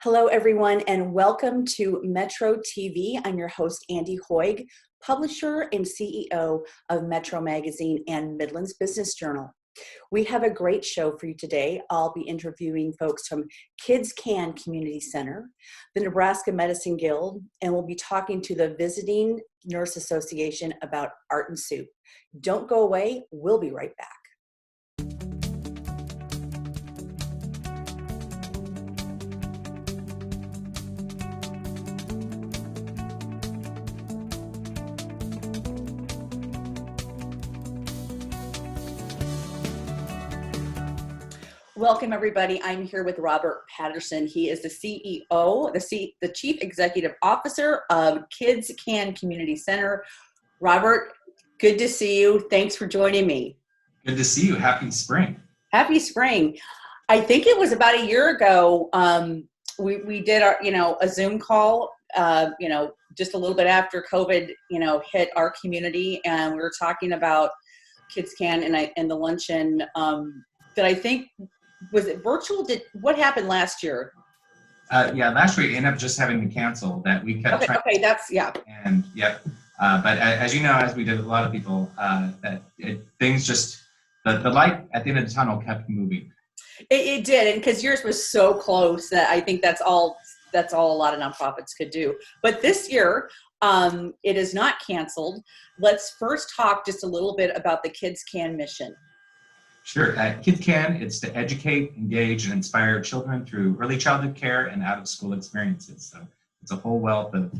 Hello, everyone, and welcome to metroTV. I'm your host, Andy Hoig, publisher and CEO of Metro Magazine and Midland's Business Journal. We have a great show for you today. I'll be interviewing folks from Kids Can Community Center, the Nebraska Medicine Guild, and we'll be talking to the Visiting Nurse Association about art and soup. Don't go away. We'll be right back. Welcome, everybody. I'm here with Robert Patterson. He is the CEO, the Chief Executive Officer of Kids Can Community Center. Robert, good to see you. Thanks for joining me. Good to see you. Happy spring. Happy spring. I think it was about a year ago. We did our, a Zoom call, just a little bit after COVID, hit our community, and we were talking about Kids Can and the luncheon that I think. Was it virtual? What happened last year? Last year we ended up just having to cancel that. We kept trying. Okay, that's, yeah. And yep. But as you know, as we did with a lot of people, things just, the light at the end of the tunnel kept moving. It did, and because yours was so close that I think that's all a lot of nonprofits could do. But this year, it is not canceled. Let's first talk just a little bit about the Kids Can mission. Sure. Kids Can, it's to educate, engage, and inspire children through early childhood care and out-of-school experiences. So it's a whole wealth of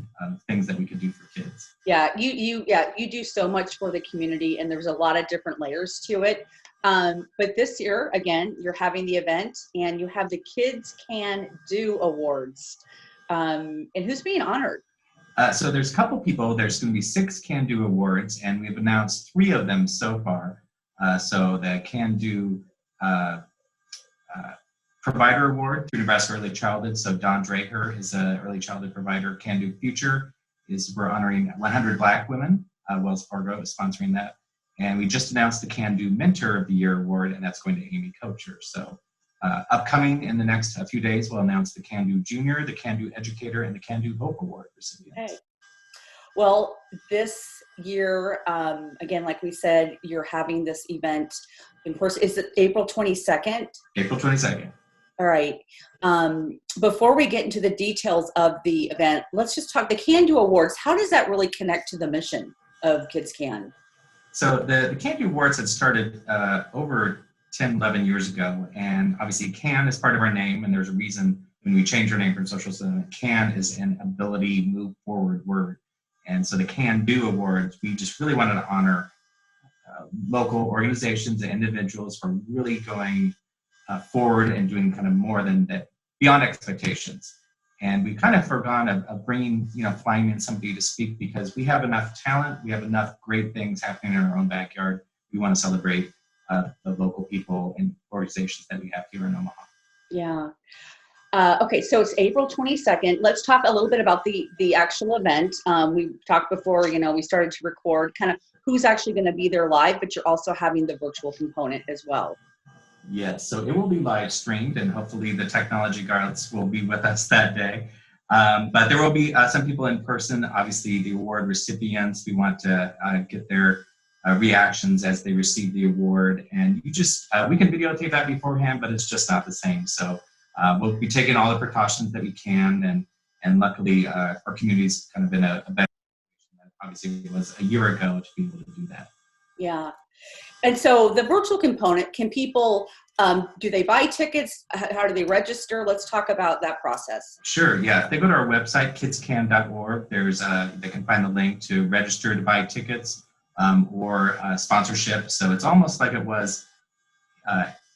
things that we could do for kids. Yeah, you do so much for the community, and there's a lot of different layers to it. But this year, again, you're having the event, and you have the Kids Can Do Awards. And who's being honored? So there's a couple people. There's going to be 6 Can Do Awards, and we've announced 3 of them so far. So the Can Do Provider Award through Nebraska Early Childhood. So Don Draher is an early childhood provider. Can Do Future is we're honoring 100 Black women. Wells Fargo is sponsoring that. And we just announced the Can Do Mentor of the Year Award, and that's going to Amy Kocher. So upcoming in the next few days, we'll announce the Can Do Junior, the Can Do Educator, and the Can Do Hope Award recipients. Okay. Well, this year, again, like we said, you're having this event in person. Is it April 22nd? April 22nd. All right. Before we get into the details of the event, let's just talk the Can Do Awards. How does that really connect to the mission of Kids Can? So the Can Do Awards had started over 10, 11 years ago. And obviously Can is part of our name. And there's a reason when we changed our name from social sentiment, Can is an ability, move forward word. And so the Can Do Awards, we just really wanted to honor local organizations and individuals for really going forward and doing kind of more than that, beyond expectations. And we kind of forgot of bringing, flying in somebody to speak because we have enough talent, we have enough great things happening in our own backyard. We want to celebrate the local people and organizations that we have here in Omaha. Yeah. Okay, so it's April 22nd. Let's talk a little bit about the actual event. We talked before, we started to record kind of who's actually going to be there live, but you're also having the virtual component as well. Yes, so it will be live streamed, and hopefully the technology guards will be with us that day. But there will be some people in person. Obviously, the award recipients, we want to get their reactions as they receive the award. And we can videotape that beforehand, but it's just not the same. So we'll be taking all the precautions that we can, and luckily our community's kind of in a better position than obviously it was a year ago to be able to do that. Yeah. And so the virtual component, can people, do they buy tickets? How do they register? Let's talk about that process. Sure, yeah. If they go to our website, kidscan.org, they can find the link to register to buy tickets or sponsorship. So it's almost like it was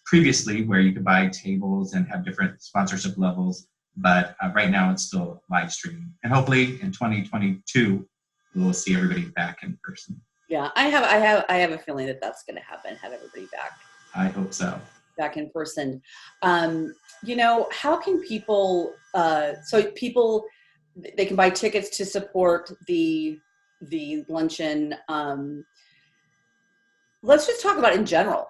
previously where you could buy tables and have different sponsorship levels. But right now it's still live streaming. And hopefully in 2022, we'll see everybody back in person. Yeah, I have a feeling that that's going to happen. Have everybody back. I hope so. Back in person. How can people? They can buy tickets to support the luncheon. Let's just talk about it in general.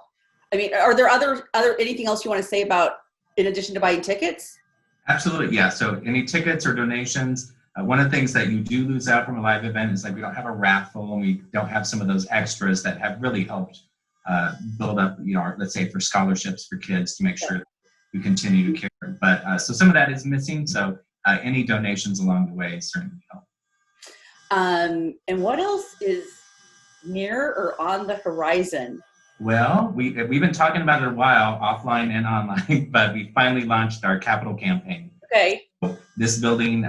I mean, are there other anything else you want to say about in addition to buying tickets? Absolutely, yeah. So any tickets or donations, one of the things that you do lose out from a live event is like we don't have a raffle and we don't have some of those extras that have really helped build up, let's say for scholarships for kids to make sure we continue to care. But so some of that is missing. So any donations along the way certainly help. And what else is near or on the horizon? Well, we've been talking about it a while, offline and online, but we finally launched our capital campaign. Okay. This building,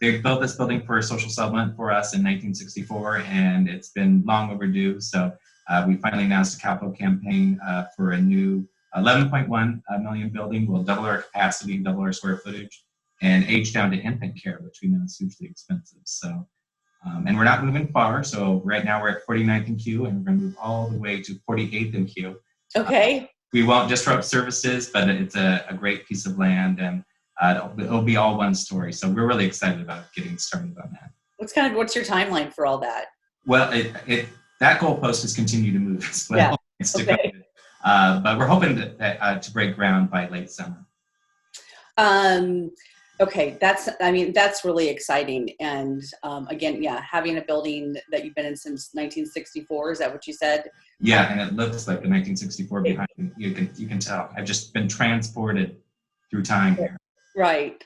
they built this building for a social settlement for us in 1964, and it's been long overdue. So we finally announced a capital campaign for a new 11.1 million building. We'll double our capacity, double our square footage, and age down to infant care, which we know is hugely expensive. So, and we're not moving far. So right now we're at 49th and Q, and we're going to move all the way to 48th and Q. Okay. We won't disrupt services, but it's a great piece of land, and it'll be all one story. So we're really excited about getting started on that. What's your timeline for all that? Well, that goalpost has continued to move as well. Yeah. Okay. But we're hoping to break ground by late summer. Okay, that's really exciting. And again, having a building that you've been in since 1964, is that what you said? Yeah, and it looks like the 1964 behind you. You can tell. I've just been transported through time here. Right.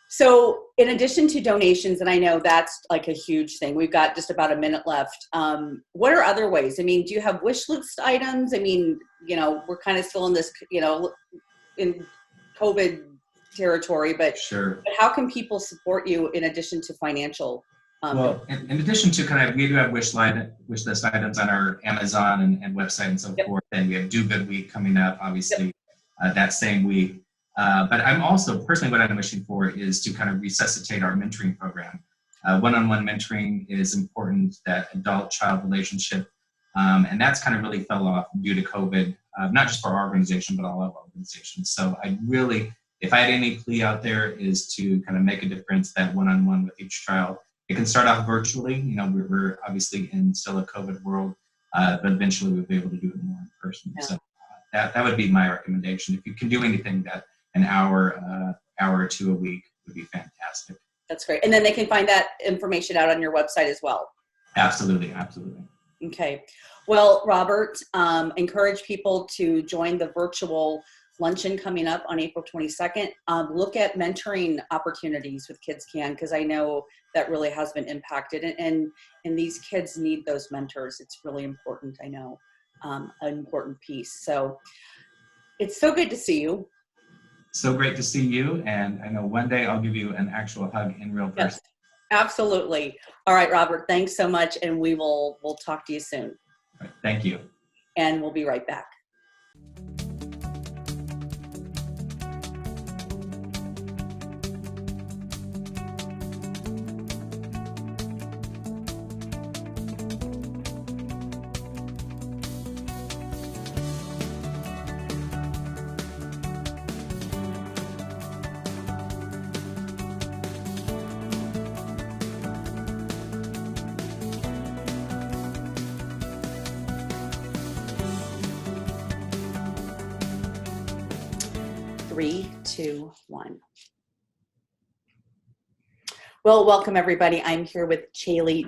So in addition to donations, and I know that's like a huge thing, we've got just about a minute left. What are other ways? I mean, do you have wish list items? I mean, we're kind of still in this, in COVID territory, but sure. But how can people support you in addition to financial? Well, in addition to we do have wish list items on our Amazon and website and so forth. And we have Do Good Week coming up, obviously, that same week. But I'm also, personally, what I'm wishing for is to kind of resuscitate our mentoring program. One-on-one mentoring is important, that adult-child relationship. And that's kind of really fell off due to COVID, not just for our organization, but all of our organizations. So I really, if I had any plea out there, is to kind of make a difference, that one-on-one with each child. It can start off virtually. We're obviously in still a COVID world, but eventually we'll be able to do it more in person. Yeah. So that would be my recommendation. If you can do anything, that an hour or two a week would be fantastic. That's great. And then they can find that information out on your website as well. Absolutely. Okay. Well, Robert, encourage people to join the virtual luncheon coming up on April 22nd. Look at mentoring opportunities with Kids Can, because I know that really has been impacted, and these kids need those mentors. It's really important, I know, an important piece. So it's so good to see you. So great to see you, and I know one day I'll give you an actual hug in real person. Yes, absolutely. All right, Robert, thanks so much, and we'll talk to you soon. All right, thank you. And we'll be right back. Three, two, one. Well, welcome everybody. I'm here with Chaley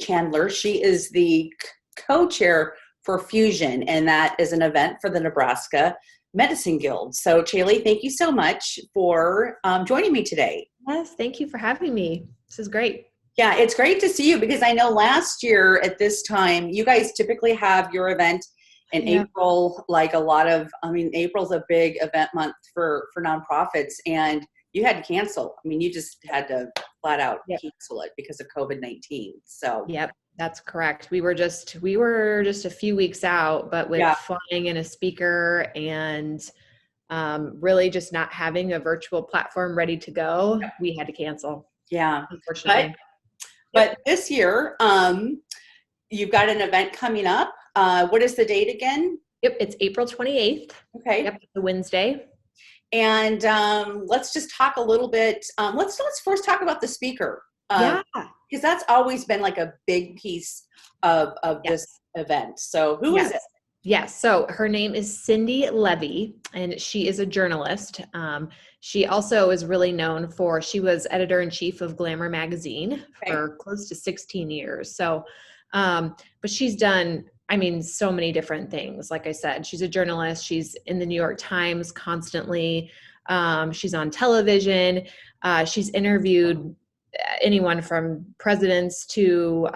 Chandler. She is the co-chair for Fusion, and that is an event for the Nebraska Medicine Guild. So Chaley, thank you so much for joining me today. Yes, thank you for having me. This is great. Yeah, it's great to see you, because I know last year at this time, you guys typically have your event in April, like a lot of, April's a big event month for nonprofits, and you had to cancel. You just had to flat out cancel it because of COVID-19. So yep, that's correct. We were just a few weeks out, but with flying in a speaker and really just not having a virtual platform ready to go, we had to cancel. Yeah, unfortunately. But this year, you've got an event coming up. What is the date again? Yep, it's April 28th. Okay. Yep, it's a Wednesday. And let's just talk a little bit. Let's first talk about the speaker. Because that's always been like a big piece of this event. So who is it? Yes. So her name is Cindy Levy, and she is a journalist. She also is really known for, she was editor-in-chief of Glamour magazine for close to 16 years. So, but she's done, I mean, so many different things. Like I said, she's a journalist. She's in the New York Times constantly. She's on television. She's interviewed anyone from presidents to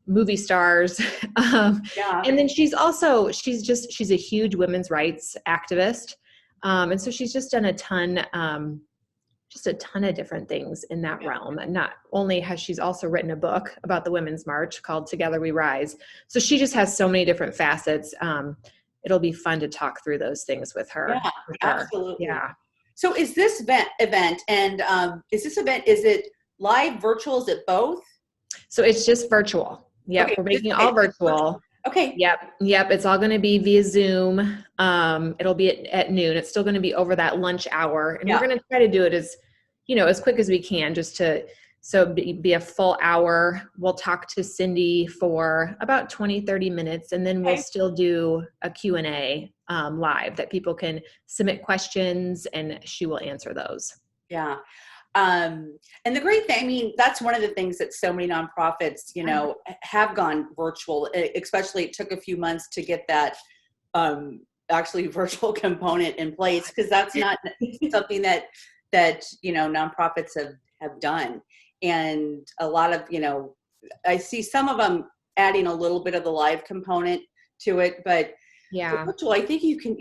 movie stars. And then she's a huge women's rights activist. And so she's just done a ton of different things in that realm. And not only has she's also written a book about the Women's March called Together We Rise. So she just has so many different facets. It'll be fun to talk through those things with her. Yeah, absolutely. Yeah. So is this event and is it live, virtual? Is it both? So it's just virtual. Yep. Okay, we're making all virtual. Okay. Yep. It's all going to be via Zoom. It'll be at noon. It's still going to be over that lunch hour. And we're going to try to do it as quick as we can, just to, be a full hour. We'll talk to Cindy for about 20, 30 minutes, and then we'll still do a Q&A live that people can submit questions and she will answer those. Yeah. And the great thing, I mean, that's one of the things that so many nonprofits, have gone virtual, especially it took a few months to get that actually virtual component in place, because that's not something that nonprofits have done. And a lot of, I see some of them adding a little bit of the live component to it, but virtual, I think you can,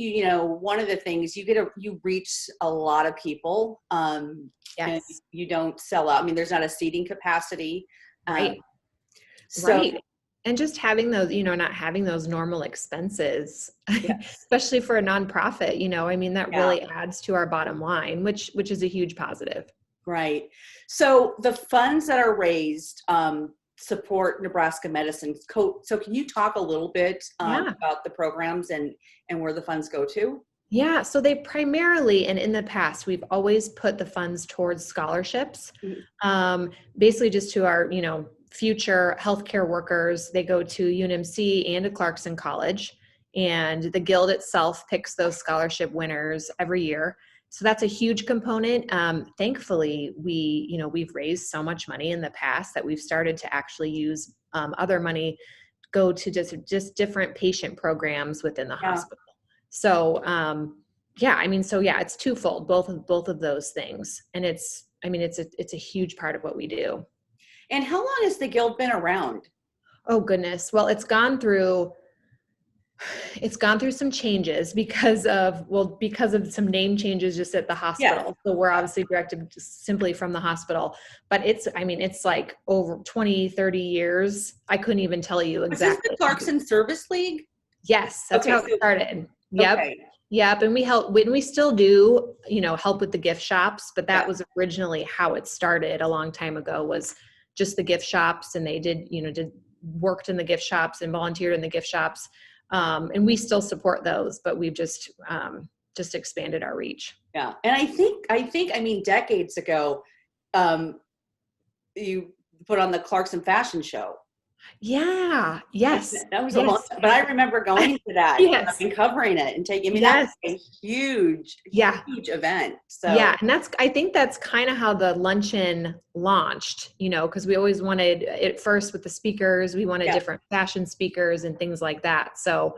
one of the things you reach a lot of people. And you don't sell out. I mean, there's not a seating capacity. Right. And just having those, not having those normal expenses, especially for a nonprofit, I mean, that really adds to our bottom line, which is a huge positive. Right. So the funds that are raised support Nebraska medicine. So can you talk a little bit about the programs and where the funds go to? Yeah, so they primarily, and in the past, we've always put the funds towards scholarships, basically just to our, future healthcare workers. They go to UNMC and to Clarkson College, and the Guild itself picks those scholarship winners every year. So that's a huge component. Thankfully, we've raised so much money in the past that we've started to actually use other money go to just different patient programs within the hospital. So, it's twofold, both of those things. And it's a huge part of what we do. And how long has the Guild been around? Oh goodness. Well, it's gone through some changes because of some name changes just at the hospital. So we're obviously directed simply from the hospital, but it's like over 20, 30 years. I couldn't even tell you exactly. Is this the Clarkson Service League? Yes, that's how it started. Yep. Okay. Yep. And we still do, help with the gift shops, but that was originally how it started a long time ago, was just the gift shops. And they worked in the gift shops and volunteered in the gift shops. And we still support those, but we've just expanded our reach. Yeah. And I think, decades ago, you put on the Clarkson fashion show. Yeah. Yes. That was a long time, but I remember going to that and covering it and taking, that was a huge event. So and I think that's kind of how the luncheon launched, because we always wanted it first with the speakers. We wanted different fashion speakers and things like that. So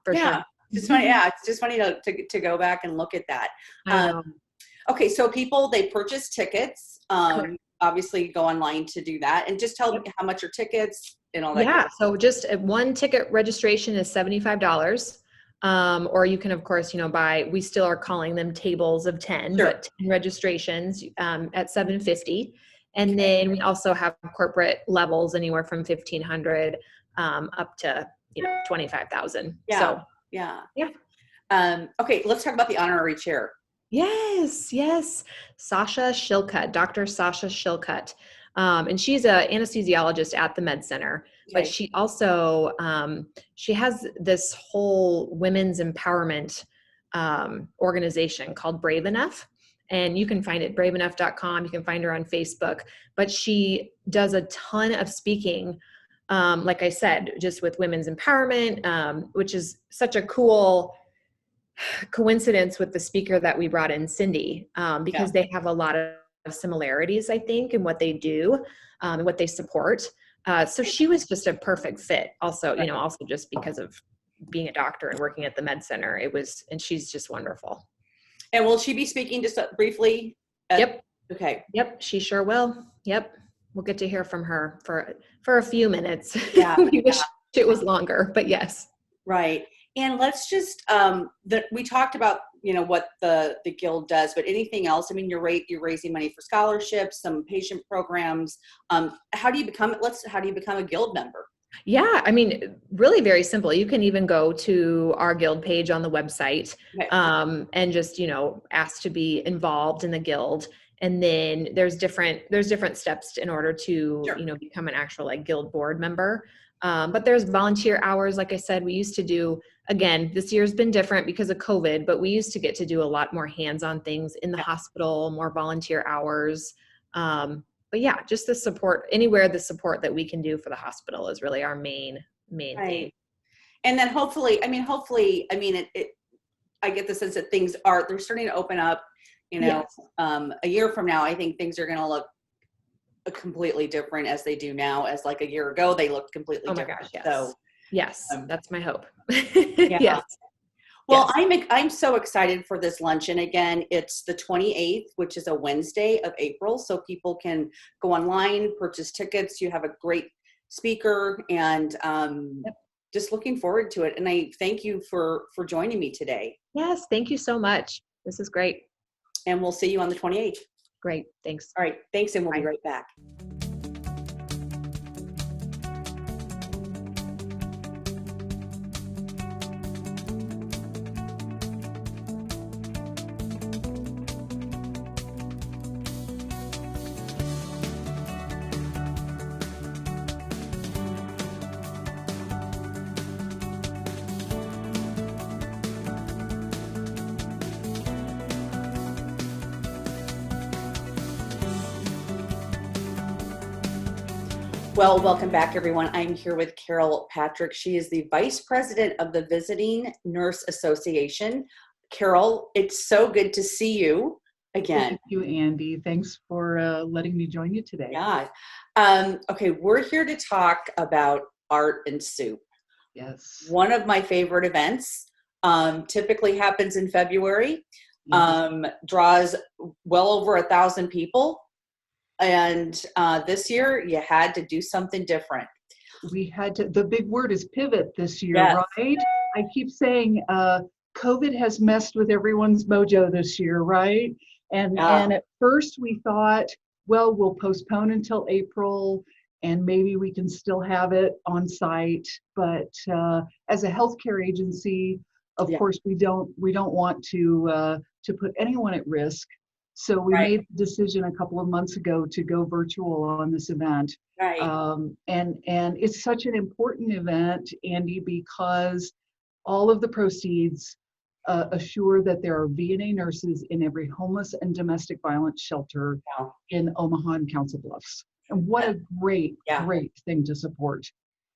for sure. It's funny. Yeah. It's just funny to go back and look at that. Okay. So people, they purchase tickets, obviously go online to do that, and just tell them how much are tickets and all that. Yeah. So just one ticket registration is $75. Or you can, of course, buy, we still are calling them tables of 10, but 10 registrations, at $750. And then we also have corporate levels anywhere from 1,500, up to, 25,000. So, okay. Let's talk about the honorary chair. Yes. Sasha Shilcutt, Dr. Sasha Shilcutt. And she's an anesthesiologist at the Med Center, but she also, she has this whole women's empowerment organization called Brave Enough. And you can find it braveenough.com. You can find her on Facebook, but she does a ton of speaking like I said, just with women's empowerment, which is such a cool coincidence with the speaker that we brought in, Cindy, because they have a lot of similarities, I think, in what they do and what they support. So she was just a perfect fit. Also, also just because of being a doctor and working at the med center, and she's just wonderful. And will she be speaking just briefly? Yep. Okay. Yep. She sure will. Yep. We'll get to hear from her for a few minutes. Yeah. We wish it was longer, but yes. Right. And let's just, we talked about, what the Guild does, but anything else? I mean, you're raising money for scholarships, some patient programs. How do you become a Guild member? Yeah, I mean, really very simple. You can even go to our Guild page on the website, and just, ask to be involved in the Guild. And then there's different steps in order to, become an actual Guild board member. But there's volunteer hours. Like I said, we used to do, again, this year's been different because of COVID, but we used to get to do a lot more hands-on things in the hospital, more volunteer hours. But yeah, just the support, anywhere the support that we can do for the hospital is really our main thing. And then hopefully, I get the sense that they're starting to open up, a year from now, I think things are going to look completely different as they do now. As a year ago, they looked completely different. Gosh, yes. So yes, that's my hope. Yes. Well, I'm so excited for this luncheon. Again, it's the 28th, which is a Wednesday of April. So people can go online, purchase tickets. You have a great speaker, and just looking forward to it. And I thank you for joining me today. Yes, thank you so much. This is great. And we'll see you on the 28th. Great, thanks. All right, thanks, and we'll be right back. Well, welcome back, everyone. I'm here with Carol Patrick. She is the Vice President of the Visiting Nurse Association. Carol, it's so good to see you again. Thank you, Andy. Thanks for letting me join you today. Yeah. Okay, we're here to talk about Art and Soup. Yes. One of my favorite events. Typically happens in February. Yes. Draws well over 1,000 people. And this year you had to do something different. We had to, the big word is pivot this year, right? I keep saying COVID has messed with everyone's mojo this year, right? And at first we thought, well, we'll postpone until April and maybe we can still have it on site. But as a healthcare agency, of course, we don't want to put anyone at risk. So we made the decision a couple of months ago to go virtual on this event. Right. And it's such an important event, Andy, because all of the proceeds assure that there are VNA nurses in every homeless and domestic violence shelter in Omaha and Council Bluffs. And what a great thing to support.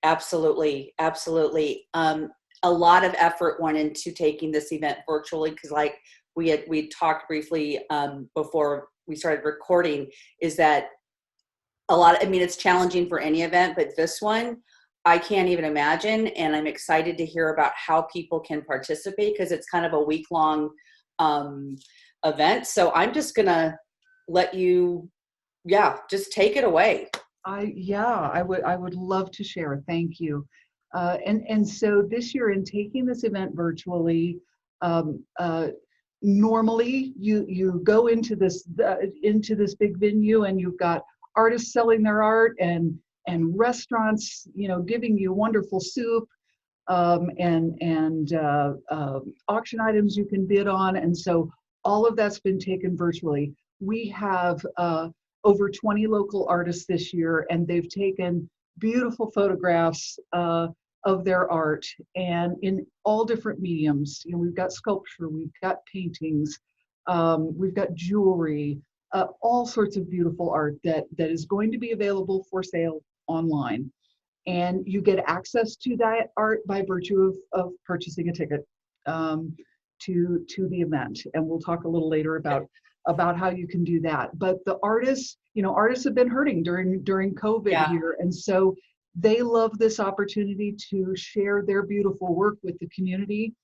Absolutely. Absolutely. A lot of effort went into taking this event virtually because we talked briefly before we started recording, is that it's challenging for any event, but this one, I can't even imagine. And I'm excited to hear about how people can participate because it's kind of a week-long event. So I'm just going to let you, just take it away. I would love to share. Thank you. And so this year, in taking this event virtually, normally you go into this big venue and you've got artists selling their art and restaurants giving you wonderful soup and auction items you can bid on, and so all of that's been taken virtually. We have over 20 local artists this year, and they've taken beautiful photographs of their art, and in all different mediums. We've got sculpture, we've got paintings, we've got jewelry, all sorts of beautiful art that is going to be available for sale online. and you get access to that art by virtue of purchasing a ticket to the event. And we'll talk a little later about how you can do that. But the artists, artists have been hurting during COVID here, and so they love this opportunity to share their beautiful work with the community.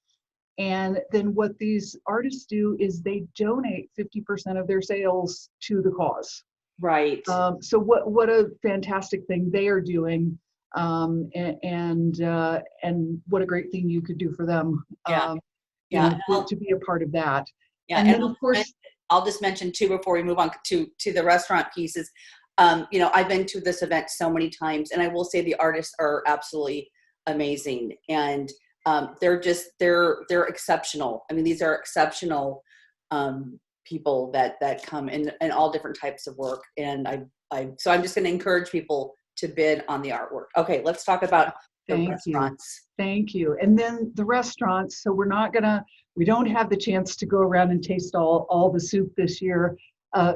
And then what these artists do is they donate 50% of their sales to the cause. Right. So what a fantastic thing they are doing, and what a great thing you could do for them. To be a part of that. Yeah, and then of course, I'll just mention too before we move on to the restaurant pieces. I've been to this event so many times, and I will say the artists are absolutely amazing, and they're exceptional. I mean, these are exceptional people that come in all different types of work, and so I'm just going to encourage people to bid on the artwork. Okay, let's talk about the restaurants. Thank you. And then the restaurants. So we don't have the chance to go around and taste all the soup this year.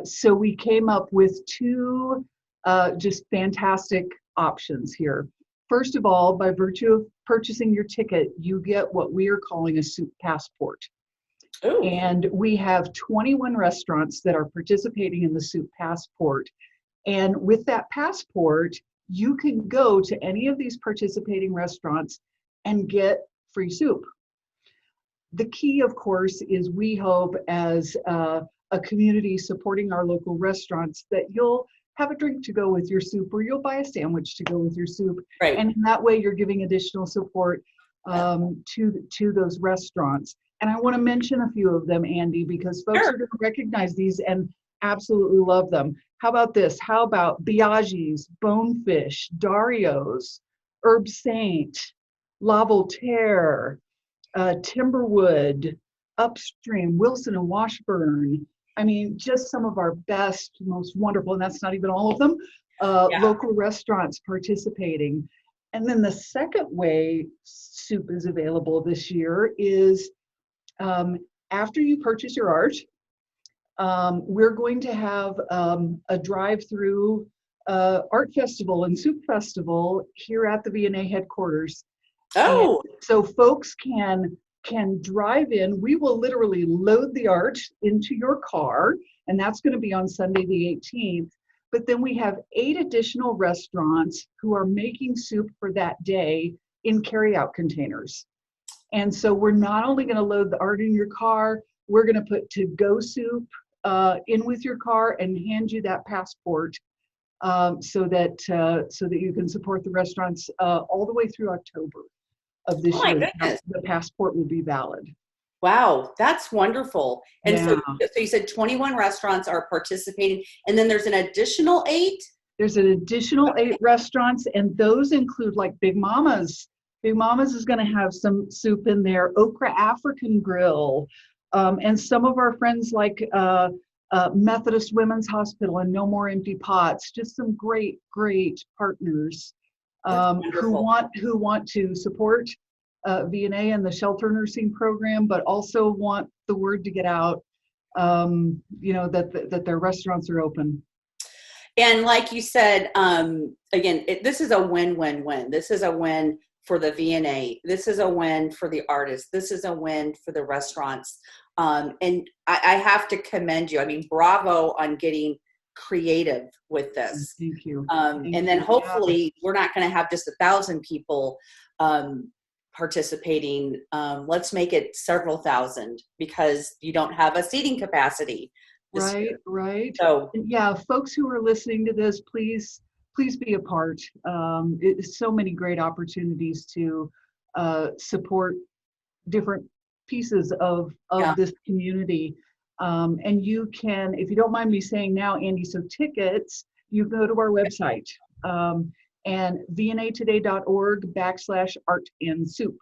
So we came up with two just fantastic options here. First of all, by virtue of purchasing your ticket, you get what we are calling a soup passport. Ooh. And we have 21 restaurants that are participating in the soup passport. And with that passport, you can go to any of these participating restaurants and get free soup. The key, of course, is we hope as a community supporting our local restaurants that you'll have a drink to go with your soup, or you'll buy a sandwich to go with your soup. Right. And in that way, you're giving additional support to those restaurants. And I want to mention a few of them, Andy, because folks are going to recognize these and absolutely love them. How about this? How about Biaggi's, Bonefish, Dario's, Herb Saint, La Voltaire, Timberwood, Upstream, Wilson and Washburn. I mean, just some of our best, most wonderful, and that's not even all of them, local restaurants participating. And then the second way soup is available this year is after you purchase your art, we're going to have a drive-through art festival and soup festival here at the V&A headquarters. Oh, and so folks can drive in. We will literally load the art into your car, and that's going to be on Sunday the 18th. But then we have 8 additional restaurants who are making soup for that day in carry-out containers. And so we're not only going to load the art in your car, we're going to put to-go soup in with your car and hand you that passport so that you can support the restaurants all the way through October of this year. The passport will be valid. Wow, that's wonderful. And so you said 21 restaurants are participating, and then there's an additional 8? There's an additional 8 restaurants, and those include like Big Mama's. Big Mama's is going to have some soup in there, Okra African Grill, and some of our friends like Methodist Women's Hospital and No More Empty Pots. Just some great partners who want to support V&A and the shelter nursing program, but also want the word to get out, that their restaurants are open. And like you said, again, this is a win-win-win. This is a win for the V&A. This is a win for the artists. This is a win for the restaurants. And I have to commend you. I mean, bravo on getting creative with this. Thank you. And then hopefully we're not going to have just 1,000 people participating. Let's make it several thousand, because you don't have a seating capacity. Right. So yeah, folks who are listening to this, please be a part. It's so many great opportunities to support different pieces of this community. And you can, if you don't mind me saying now, Andy, so tickets, you go to our website and vnatoday.org/art-and-soup.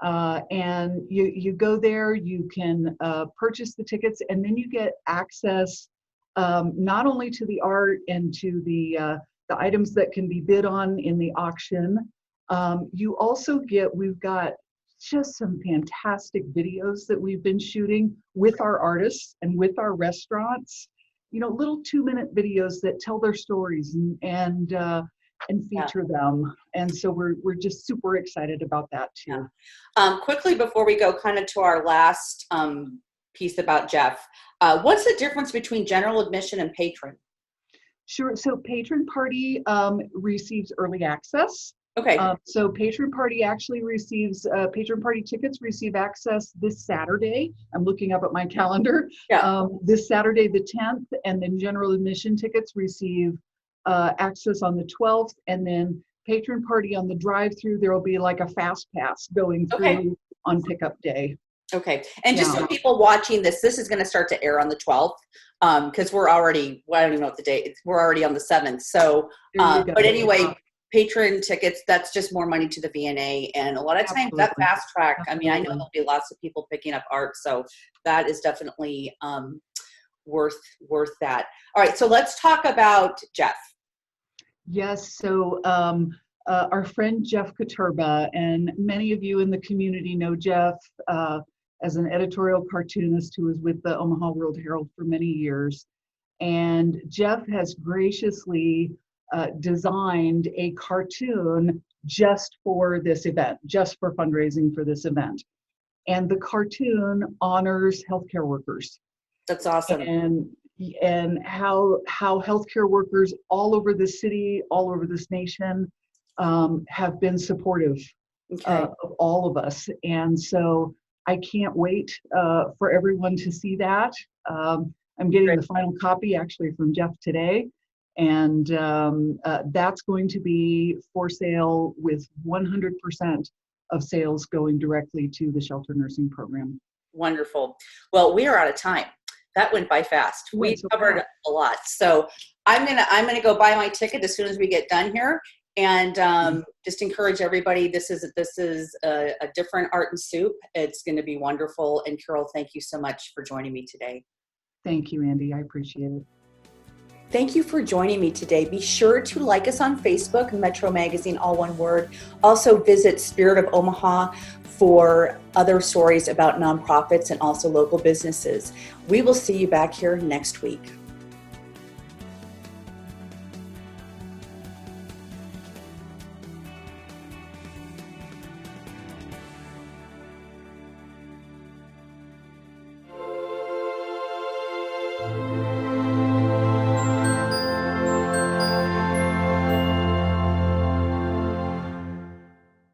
And you go there, you can purchase the tickets, and then you get access not only to the art and to the items that can be bid on in the auction. You also we've got just some fantastic videos that we've been shooting with our artists and with our restaurants, little 2-minute videos that tell their stories and and feature them. And so we're just super excited about that too. Quickly before we go kind of to our last piece about Jeff, what's the difference between general admission and patron? Sure. So Patron Party receives early access. Okay. So Patron Party actually receives, Patron Party tickets receive access this Saturday. I'm looking up at my calendar. Yeah. This Saturday, the 10th, and then general admission tickets receive access on the 12th, and then Patron Party on the drive-through, there will be like a fast pass going through on pickup day. Okay. And just so people watching this is going to start to air on the 12th because we're already, well, I don't even know what the date, we're already on the 7th. So, but anyway, patron tickets, that's just more money to the VNA. And a lot of times that fast track, I mean, I know there'll be lots of people picking up art. So that is definitely worth that. All right. So let's talk about Jeff. Yes. So our friend Jeff Katurba, and many of you in the community know Jeff as an editorial cartoonist who was with the Omaha World Herald for many years. And Jeff has graciously designed a cartoon just for this event, just for fundraising for this event. And the cartoon honors healthcare workers. That's awesome. And how healthcare workers all over the city, all over this nation, have been supportive of all of us. And so I can't wait for everyone to see that. I'm getting the final copy actually from Jeff today. And that's going to be for sale with 100% of sales going directly to the shelter nursing program. Wonderful. Well, we are out of time. That went by fast. We covered a lot. So I'm gonna go buy my ticket as soon as we get done here, and just encourage everybody. This is a different art and soup. It's going to be wonderful. And Carol, thank you so much for joining me today. Thank you, Andy. I appreciate it. Thank you for joining me today. Be sure to like us on Facebook, Metro Magazine, all one word. Also visit Spirit of Omaha for other stories about nonprofits and also local businesses. We will see you back here next week.